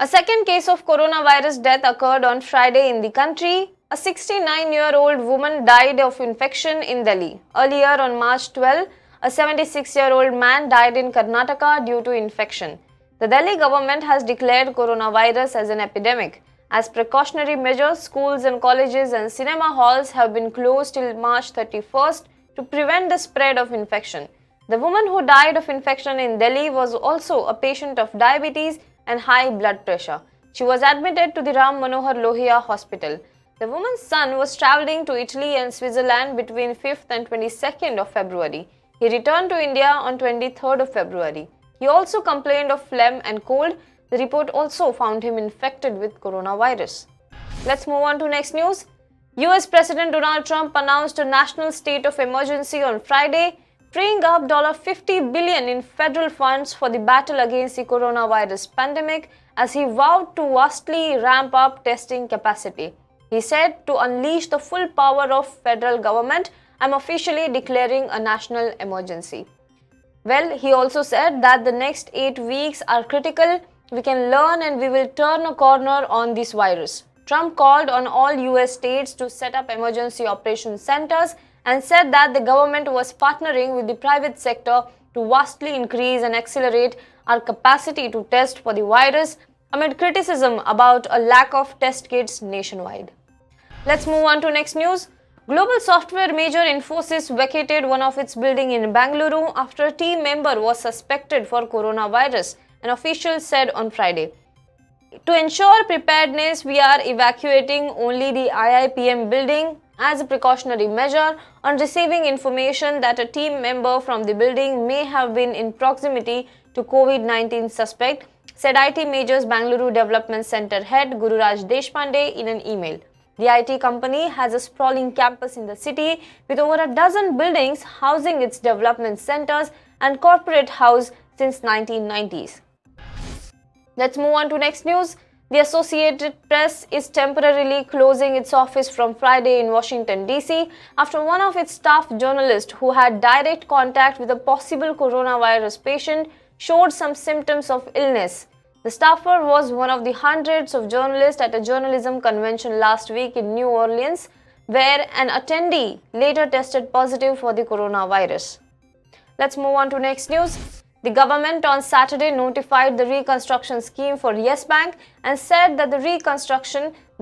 A second case of coronavirus death occurred on Friday in the country. A 69-year-old woman died of infection in Delhi. Earlier on March 12, a 76-year-old man died in Karnataka due to infection. The Delhi government has declared coronavirus as an epidemic. As precautionary measures, schools and colleges and cinema halls have been closed till March 31st to prevent the spread of infection. The woman who died of infection in Delhi was also a patient of diabetes and high blood pressure. She was admitted to the Ram Manohar Lohia Hospital. The woman's son was travelling to Italy and Switzerland between 5th and 22nd of February. He returned to India on 23rd of February. He also complained of phlegm and cold. The report also found him infected with coronavirus. Let's move on to next news. US President Donald Trump announced a national state of emergency on Friday, freeing up $50 billion in federal funds for the battle against the coronavirus pandemic as he vowed to vastly ramp up testing capacity. He said, "To unleash the full power of federal government, I'm officially declaring a national emergency." Well, he also said that the next 8 weeks are critical. We can learn and we will turn a corner on this virus. Trump called on all US states to set up emergency operation centers and said that the government was partnering with the private sector to vastly increase and accelerate our capacity to test for the virus amid criticism about a lack of test kits nationwide. Let's move on to next news. Global software major Infosys vacated one of its buildings in Bangalore after a team member was suspected for coronavirus, an official said on Friday. To ensure preparedness, we are evacuating only the IIPM building as a precautionary measure on receiving information that a team member from the building may have been in proximity to COVID-19 suspect, said IT Majors Bangalore Development Center head Gururaj Deshpande in an email. The IT company has a sprawling campus in the city with over a dozen buildings housing its development centers and corporate house since 1990s. Let's move on to next news. The Associated Press is temporarily closing its office from Friday in Washington, D.C. after one of its staff journalists who had direct contact with a possible coronavirus patient showed some symptoms of illness. The staffer was one of the hundreds of journalists at a journalism convention last week in New Orleans, where an attendee later tested positive for the coronavirus. Let's move on to next news. The government on Saturday notified the reconstruction scheme for Yes Bank and said that the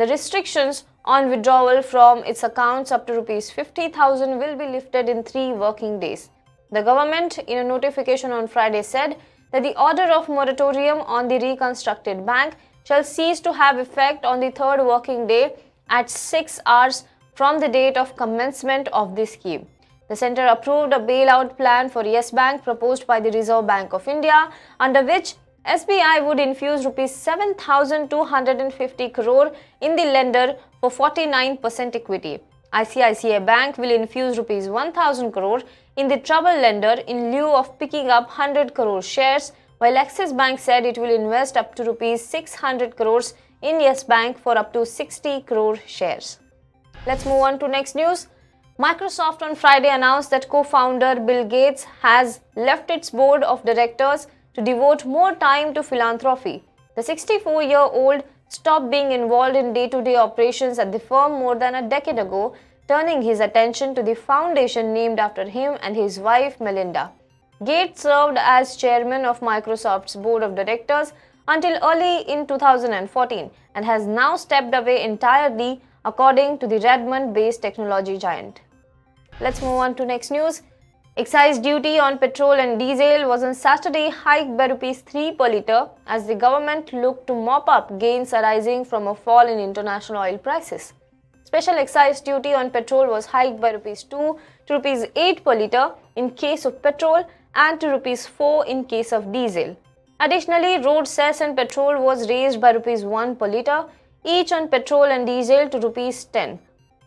restrictions on withdrawal from its accounts up to Rs 50,000 will be lifted in 3 working days. The government, in a notification on Friday, said that the order of moratorium on the reconstructed bank shall cease to have effect on the 3rd working day at 6 hours from the date of commencement of this scheme. The centre approved a bailout plan for Yes Bank proposed by the Reserve Bank of India, under which SBI would infuse Rs 7,250 crore in the lender for 49% equity. ICICI Bank will infuse Rs 1,000 crore in the troubled lender in lieu of picking up 100 crore shares, while Axis Bank said it will invest up to Rs 600 crores in Yes Bank for up to 60 crore shares. Let's move on to next news. Microsoft on Friday announced that co-founder Bill Gates has left its board of directors to devote more time to philanthropy. The 64-year-old stopped being involved in day-to-day operations at the firm more than a decade ago, turning his attention to the foundation named after him and his wife Melinda. Gates served as chairman of Microsoft's board of directors until early in 2014 and has now stepped away entirely, according to the Redmond-based technology giant. Let's move on to next news. Excise duty on petrol and diesel was on Saturday hiked by Rs 3 per litre as the government looked to mop up gains arising from a fall in international oil prices. Special excise duty on petrol was hiked by Rs 2 to Rs 8 per litre in case of petrol and to Rs 4 in case of diesel. Additionally, road cess and petrol was raised by Rs 1 per litre, each on petrol and diesel to Rs 10.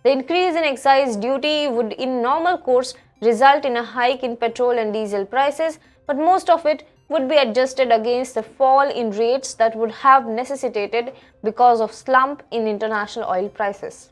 The increase in excise duty would in normal course result in a hike in petrol and diesel prices, but most of it would be adjusted against the fall in rates that would have necessitated because of slump in international oil prices.